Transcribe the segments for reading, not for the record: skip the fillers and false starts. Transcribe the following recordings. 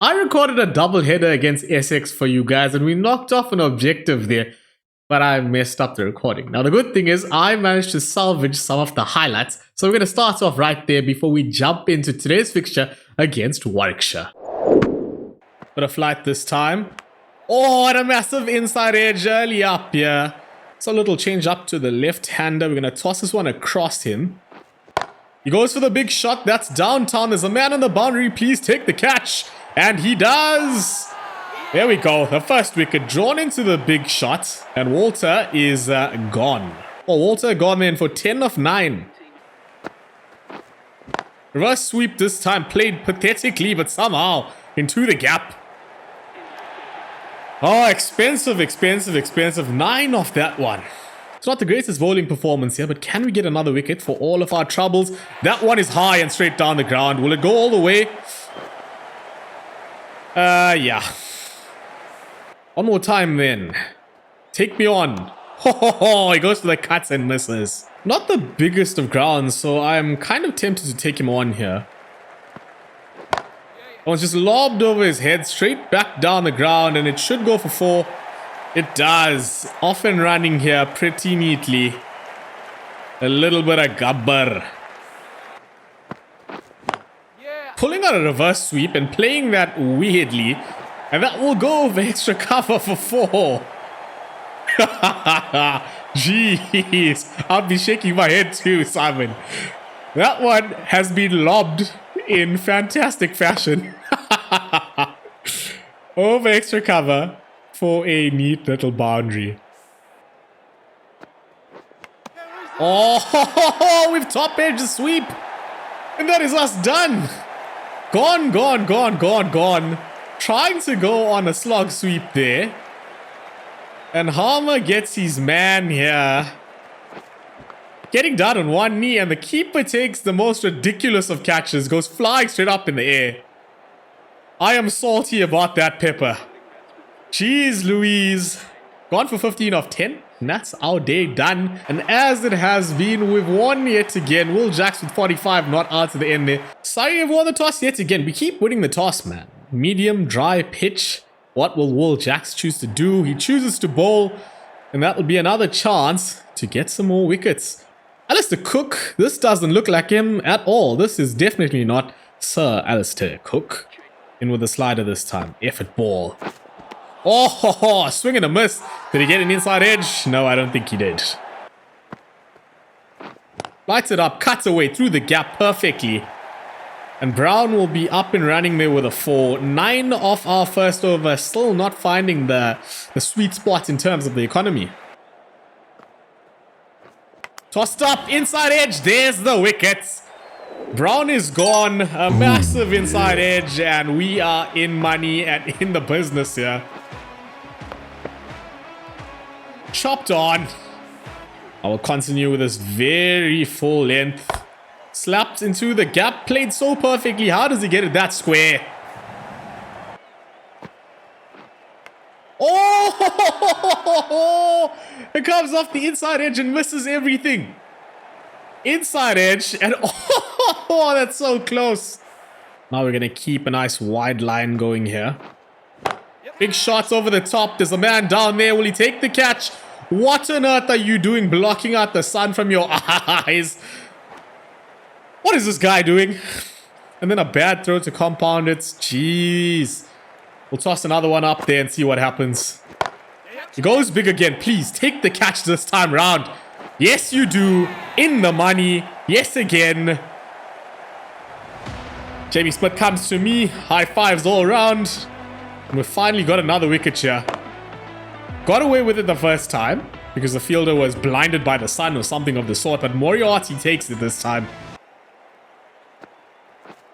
I recorded a double header against ESSEX for you guys and we knocked off an objective there, but I messed up the recording. Now the good thing is I managed to salvage some of the highlights, so we're going to start off right there before we jump into today's fixture against Warwickshire. Bit of flight this time. Oh, and a massive inside edge early up here. So a little change up to the left-hander. We're going to toss this one across him. He goes for the big shot. That's downtown. There's a man on the boundary. Please take the catch. And he does. There we go. The first wicket drawn into the big shot. And Walter is gone. Oh, Walter gone in for 10 of 9. Reverse sweep this time. Played pathetically, but somehow into the gap. Oh, expensive. 9 off that one. It's not the greatest bowling performance here, but can we get another wicket for all of our troubles? That one is high and straight down the ground. Will it go all the way? Yeah. One more time then. Take me on. Ho ho ho, he goes for the cuts and misses. Not the biggest of grounds, so I'm kind of tempted to take him on here. That one's just lobbed over his head, straight back down the ground, and it should go for 4. It does. Off and running here pretty neatly. A little bit of gabbar. Pulling out a reverse sweep and playing that weirdly. And that will go over extra cover for 4. Jeez. I'll be shaking my head too, Simon. That one has been lobbed in fantastic fashion. Over extra cover for a neat little boundary. Oh, we've top edged the sweep. And that is us done. Gone. Trying to go on a slog sweep there. And Harmer gets his man here. Getting down on one knee, and the keeper takes the most ridiculous of catches. Goes flying straight up in the air. I am salty about that, Pepper. Jeez Louise. Gone for 15 of 10. And that's our day done. And as it has been, we've won yet again. Will Jacks with 45 not out to the end there. Sorry, we've won the toss yet again. We keep winning the toss, man. Medium, dry pitch. What will Will Jacks choose to do? He chooses to bowl. And that will be another chance to get some more wickets. Alistair Cook. This doesn't look like him at all. This is definitely not Sir Alistair Cook. In with the slider this time. Effort ball. Oh, swing and a miss. Did he get an inside edge? No, I don't think he did. Lights it up, cuts away through the gap perfectly. And Brown will be up and running there with a 4. 9 off our first over. Still not finding the sweet spot in terms of the economy. Tossed up, inside edge. There's the wickets. Brown is gone. A massive inside edge. And we are in money and in the business here. Chopped on. I will continue with this very full length. Slapped into the gap. Played so perfectly. How does he get it that square? Oh! It comes off the inside edge and misses everything. Inside edge. And oh, that's so close. Now we're going to keep a nice wide line going here. Big shots over the top. There's a man down there. Will he take the catch? What on earth are you doing blocking out the sun from your eyes? What is this guy doing? And then a bad throw to compound it. Jeez. We'll toss another one up there and see what happens. He goes big again. Please take the catch this time round. Yes, you do. In the money. Yes, again. Jamie Smith comes to me. High fives all around. And we've finally got another wicket here. Got away with it the first time because the fielder was blinded by the sun or something of the sort. But Moriarty takes it this time.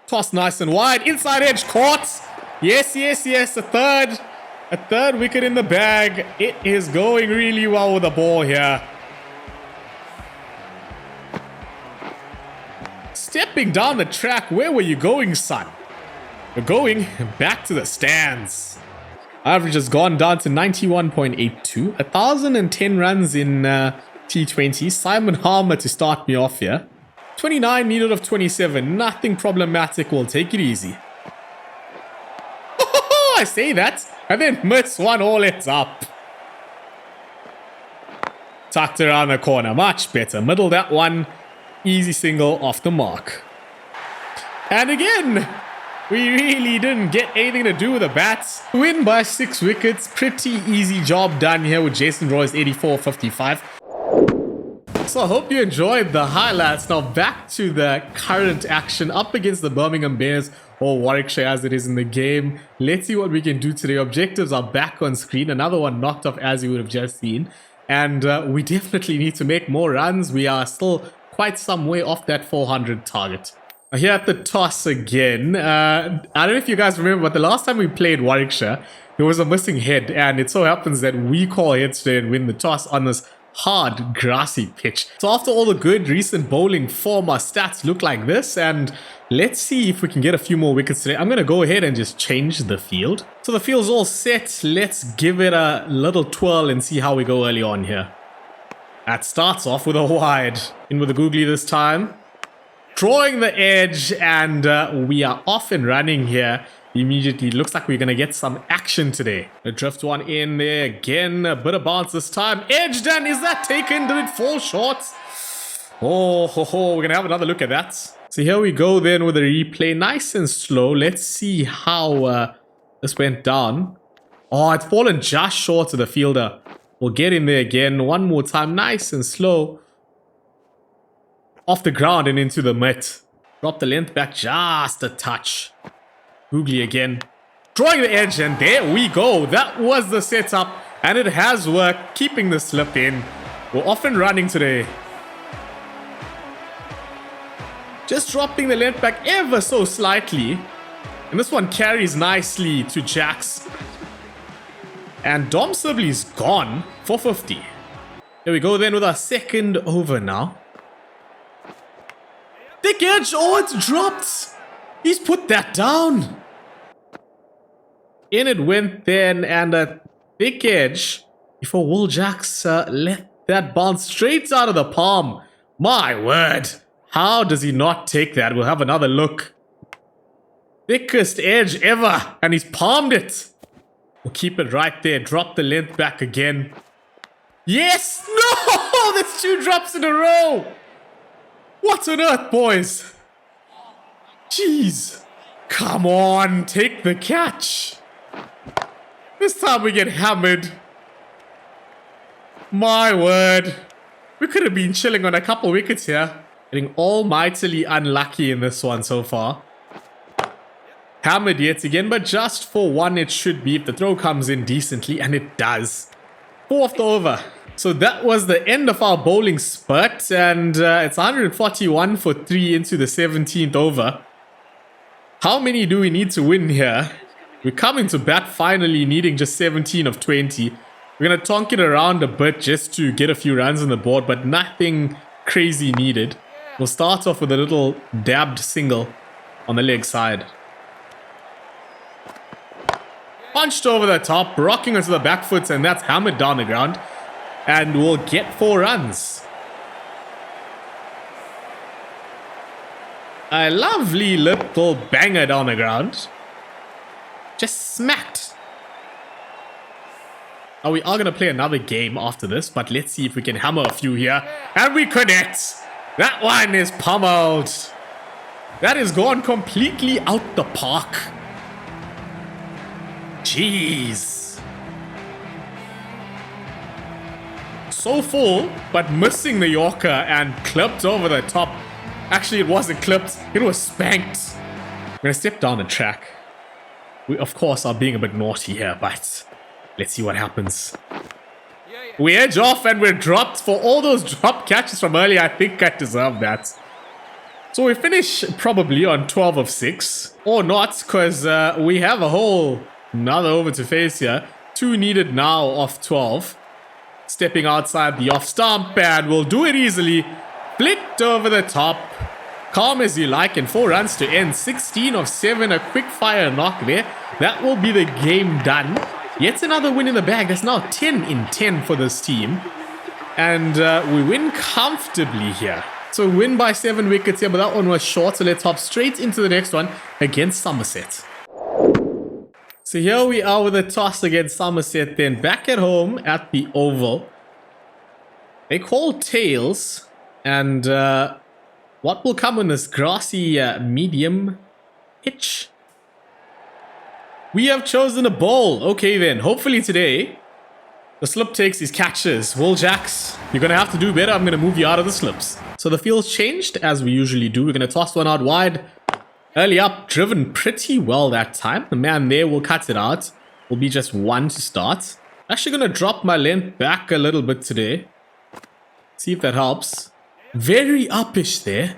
Toss nice and wide. Inside edge caught. Yes. A third wicket in the bag. It is going really well with the ball here. Stepping down the track. Where were you going, son? We're going back to the stands. Average has gone down to 91.82. 1,010 runs in T20. Simon Harmer to start me off here. 29 needed of 27. Nothing problematic. We'll take it easy. I say that and then miss one all ends up. Tucked around the corner. Much better. Middle that one. Easy single off the mark. And again, we really didn't get anything to do with the bats. Win by 6 wickets. Pretty easy job done here with Jason Roy's 84-55. So I hope you enjoyed the highlights. Now back to the current action up against the Birmingham Bears, or Warwickshire as it is in the game. Let's see what we can do today. Objectives are back on screen. Another one knocked off as you would have just seen. And we definitely need to make more runs. We are still quite some way off that 400 target. Here at the toss again. I don't know if you guys remember, but the last time we played Warwickshire, there was a missing head. And it so happens that we call heads today and win the toss on this hard, grassy pitch. So after all the good recent bowling form, our stats look like this. And let's see if we can get a few more wickets today. I'm going to go ahead and just change the field. So the field's all set. Let's give it a little twirl and see how we go early on here. That starts off with a wide. In with the googly this time. Drawing the edge, and we are off and running here. Immediately, looks like we're going to get some action today. A drift one in there again. A bit of bounce this time. Edged, and is that taken? Did it fall short? Oh, we're going to have another look at that. So here we go then with a replay. Nice and slow. Let's see how this went down. Oh, it's fallen just short of the fielder. We'll get in there again. One more time. Nice and slow. Off the ground and into the mitt. Drop the length back just a touch. Googly again. Drawing the edge, and there we go. That was the setup, and it has worked. Keeping the slip in. We're off and running today. Just dropping the length back ever so slightly. And this one carries nicely to Jax. And Dom Sibley's gone for 50. Here we go then with our second over now. Thick edge. Oh, it's dropped. He's put that down. In it went then, and a thick edge before Will Jax let that bounce straight out of the palm. My word. How does he not take that? We'll have another look. Thickest edge ever, and he's palmed it. We'll keep it right there. Drop the length back again. Yes! No! That's 2 drops in a row. What on earth, boys? Jeez. Come on, take the catch. This time we get hammered. My word. We could have been chilling on a couple wickets here. Getting almightily unlucky in this one so far. Hammered yet again, but just for one it should be if the throw comes in decently, and it does. 4th over. So that was the end of our bowling spurt, and it's 141 for 3 into the 17th over. How many do we need to win here? We're coming to bat finally, needing just 17 of 20. We're going to tonk it around a bit just to get a few runs on the board, but nothing crazy needed. We'll start off with a little dabbed single on the leg side. Punched over the top, rocking onto the back foot, and that's hammered down the ground. And we'll get 4 runs. A lovely little banger down the ground. Just smacked. Now we are going to play another game after this, but let's see if we can hammer a few here. And we connect. That one is pummeled. That is gone completely out the park. Jeez. So full, but missing the Yorker and clipped over the top. Actually, it wasn't clipped. It was spanked. I'm going to step down the track. We, of course, are being a bit naughty here, but let's see what happens. We edge off and we're dropped for all those drop catches from earlier. I think I deserve that. So we finish probably on 12 of 6. Or not, because we have a whole another over to face here. 2 needed now off 12. Stepping outside the off stump, and we'll do it easily. Flicked over the top. Calm as you like, and 4 runs to end. 16 of 7, a quick fire knock there. That will be the game done. Yet another win in the bag. That's now 10 in 10 for this team. And we win comfortably here. So win by 7 wickets here, but that one was short. So let's hop straight into the next one against Somerset. So here we are with a toss against Somerset then. Back at home at the Oval. They call tails. And what will come on this grassy medium pitch? We have chosen a ball. Okay then. Hopefully today the slip takes his catches. Will Jacks, you're going to have to do better. I'm going to move you out of the slips. So the field's changed as we usually do. We're going to toss one out wide. Early up, driven pretty well that time. The man there will cut it out. Will be just one to start. Actually going to drop my length back a little bit today. See if that helps. Very uppish there.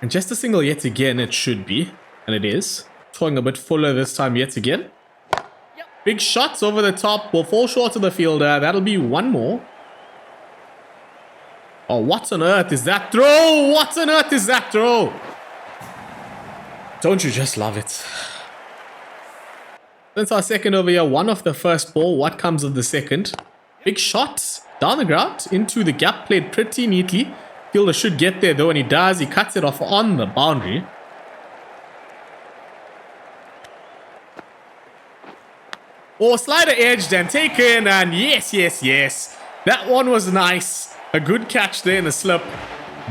And just a single yet again, it should be. And it is. Throwing a bit fuller this time yet again. Big shots over the top. Will fall short of the fielder. That'll be one more. Oh, what on earth is that throw? What on earth is that throw? Don't you just love it? Since our second over here, one off the first ball. What comes of the second? Big shot down the ground into the gap, played pretty neatly. Fielder should get there though, and he does. He cuts it off on the boundary. Oh, slider edged and taken, and yes, yes, yes. That one was nice. A good catch there in the slip.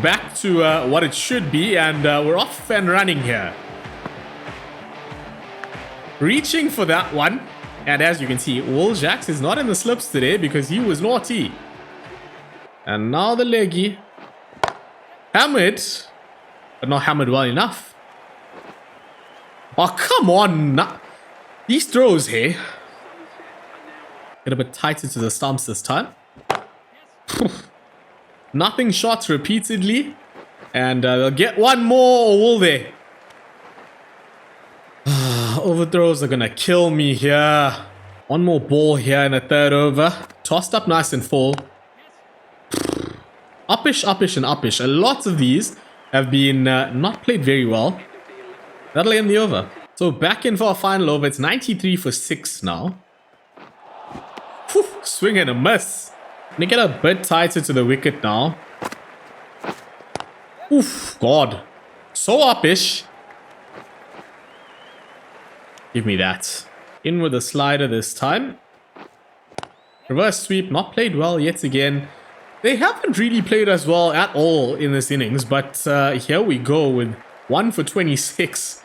Back to what it should be, and we're off and running here. Reaching for that one. And as you can see, Will Jacks is not in the slips today because he was naughty. And now the leggy. Hammered. But not hammered well enough. Oh, come on. These throws here. Get a bit tighter to the stumps this time. Nothing shots repeatedly. And they'll get one more, or will they? Overthrows are gonna kill me here. One more ball here in the third over. Tossed up nice and full. Uppish, uppish, and uppish. A lot of these have been not played very well. That'll end the over. So back in for our final over. It's 93 for 6 now. Whew, swing and a miss. Gonna get a bit tighter to the wicket now. Oof, God. So uppish. Give me that. In with a slider this time. Reverse sweep, not played well yet again. They haven't really played as well at all in this innings, but here we go with 1 for 26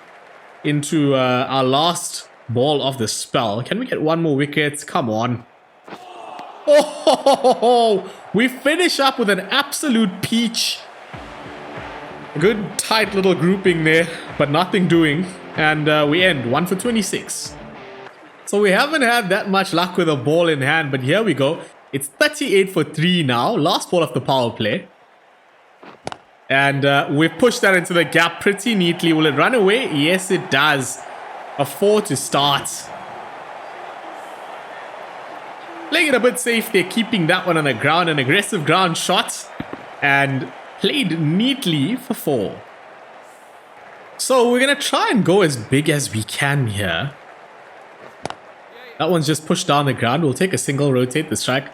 into our last ball of the spell. Can we get one more wicket? Come on. Oh, we finish up with an absolute peach. A good tight little grouping there, but nothing doing. And we end 1 for 26. So we haven't had that much luck with a ball in hand, but here we go. It's 38 for 3 now. Last ball of the power play. And we've pushed that into the gap pretty neatly. Will it run away? Yes, it does. A 4 to start. Playing it a bit safe there, keeping that one on the ground. An aggressive ground shot. And played neatly for 4. So we're going to try and go as big as we can here. That one's just pushed down the ground. We'll take a single, rotate the strike.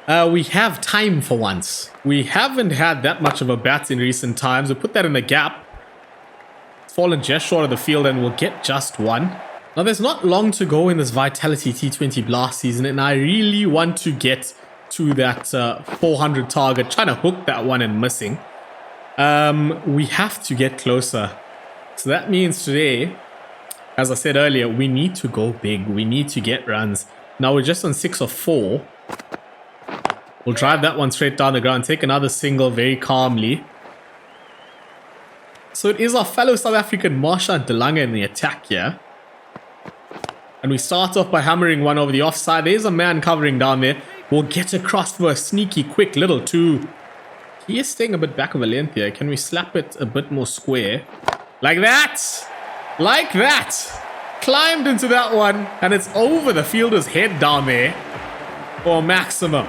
We have time for once. We haven't had that much of a bat in recent times. We'll put that in the gap. It's fallen just short of the field and we'll get just one. Now there's not long to go in this Vitality T20 Blast season, and I really want to get to that 400 target. Trying to hook that one and missing. We have to get closer. So that means today, as I said earlier, we need to go big. We need to get runs. Now we're just on 6 of 4. We'll drive that one straight down the ground. Take another single very calmly. So it is our fellow South African Marsha Delanga in the attack here. And we start off by hammering one over the offside. There's a man covering down there. We'll get across for a sneaky, quick little 2. He is staying a bit back of a length here. Can we slap it a bit more square? Like that! Like that! Climbed into that one, and it's over the fielder's head down there for maximum.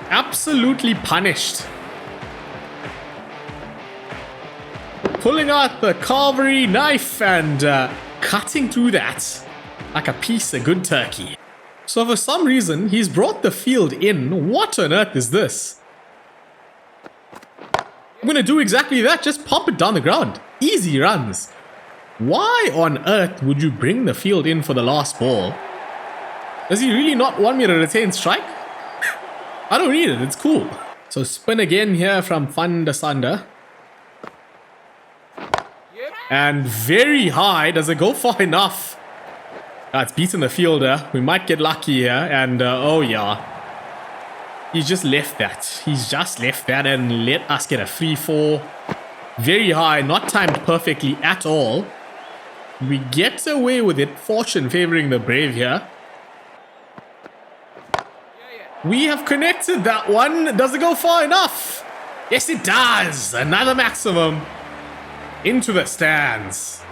Absolutely punished. Pulling out the carvery knife and cutting through that like a piece of good turkey. So for some reason, he's brought the field in. What on earth is this? I'm going to do exactly that. Just pump it down the ground. Easy runs. Why on earth would you bring the field in for the last ball? Does he really not want me to retain strike? I don't need it, it's cool. So spin again here from Van der Sande. And very high. Does it go far enough? It's beaten the fielder. We might get lucky here. And oh yeah. He's just left that. He's just left that and let us get a 3-4. Very high. Not timed perfectly at all. We get away with it. Fortune favoring the brave here. We have connected that one. Does it go far enough? Yes, it does. Another maximum. Into the stands.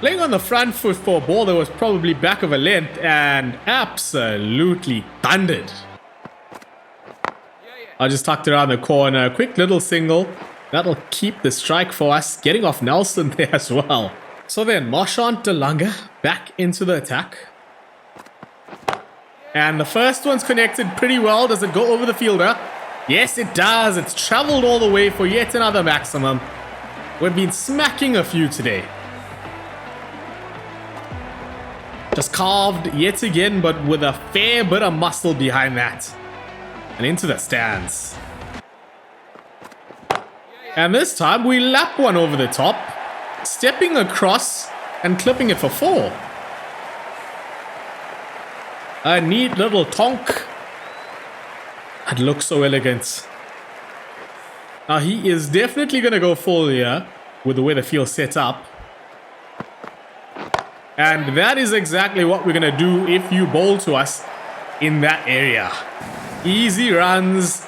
Playing on the front foot for a ball that was probably back of a length and absolutely thundered. I just tucked around the corner. Quick little single. That'll keep the strike for us. Getting off Nelson there as well. So then Marchand de Lange back into the attack. And the first one's connected pretty well. Does it go over the fielder? Yes, it does. It's traveled all the way for yet another maximum. We've been smacking a few today. Just carved yet again, but with a fair bit of muscle behind that. And into the stands. And this time we lap one over the top, stepping across and clipping it for 4. A neat little tonk. It looks so elegant. Now he is definitely going to go full here with the way the field's set up. And that is exactly what we're going to do if you bowl to us in that area. Easy runs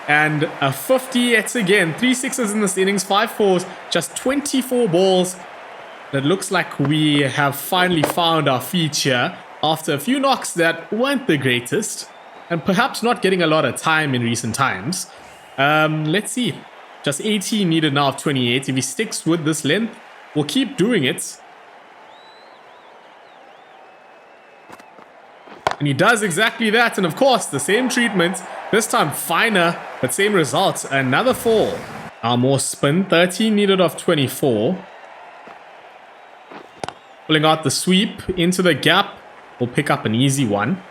and a 50 yet again. 3 6s in this innings, 5 4s, just 24 balls. It looks like we have finally found our feature after a few knocks that weren't the greatest. And perhaps not getting a lot of time in recent times. Let's see. Just 18 needed now of 28. If he sticks with this length, we'll keep doing it. And he does exactly that. And of course, the same treatment. This time finer, but same results. Another 4. More spin. 13 needed of 24. Pulling out the sweep into the gap. We'll pick up an easy one.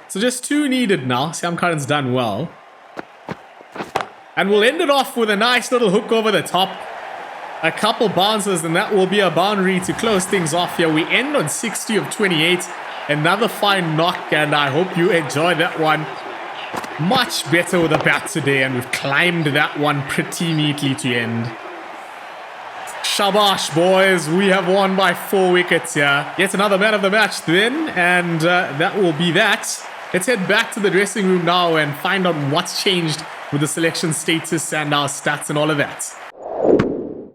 So just 2 needed now. Sam Curran's done well. And we'll end it off with a nice little hook over the top. A couple bounces and that will be a boundary to close things off here. We end on 60 of 28. Another fine knock and I hope you enjoyed that one. Much better with the bat today and we've climbed that one pretty neatly to end. Shabash, boys. We have won by 4 wickets here. Yet another man of the match then. And that will be that. Let's head back to the dressing room now and find out what's changed with the selection status and our stats and all of that.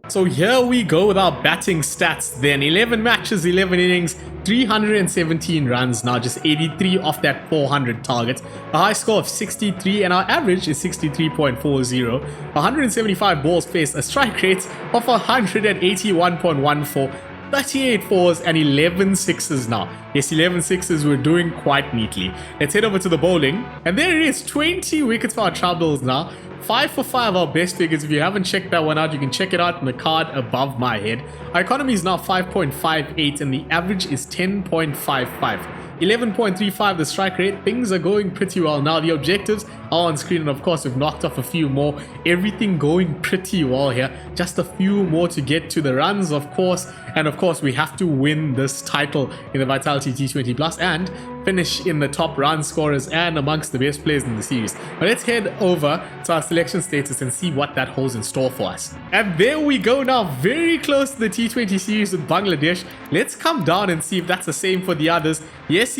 So here we go with our batting stats then. 11 matches, 11 innings, 317 runs now, just 83 off that 400 target. A high score of 63 and our average is 63.40. 175 balls faced, a strike rate of 181.14. 38 fours and 11 sixes now. Yes, 11 sixes we're doing quite neatly. Let's head over to the bowling. And there it is, 20 wickets for our troubles now. 5 for 5 our best figures. If you haven't checked that one out, you can check it out in the card above my head. Our economy is now 5.58 and the average is 10.55. 11.35 the strike rate. Things are going pretty well now. The objectives are on screen and of course we've knocked off a few more. Everything going pretty well here. Just a few more to get to the runs of course. And of course we have to win this title in the Vitality T20 Plus and finish in the top run scorers and amongst the best players in the series. But let's head over to our selection status and see what that holds in store for us. And there we go now, very close to the T20 series with Bangladesh. Let's come down and see if that's the same for the others. Yes,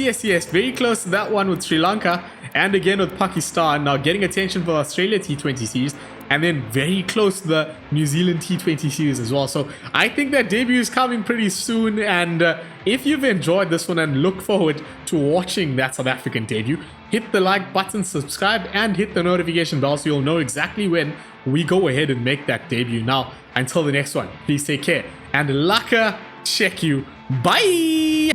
very close to that one with Sri Lanka and again with Pakistan. Now getting attention for Australia T20 series and then very close to the New Zealand T20 series as well. So I think that debut is coming pretty soon, and if you've enjoyed this one and look forward to watching that South African debut, hit the like button, subscribe and hit the notification bell so you'll know exactly when we go ahead and make that debut. Now until the next one, please take care and laka check you. Bye.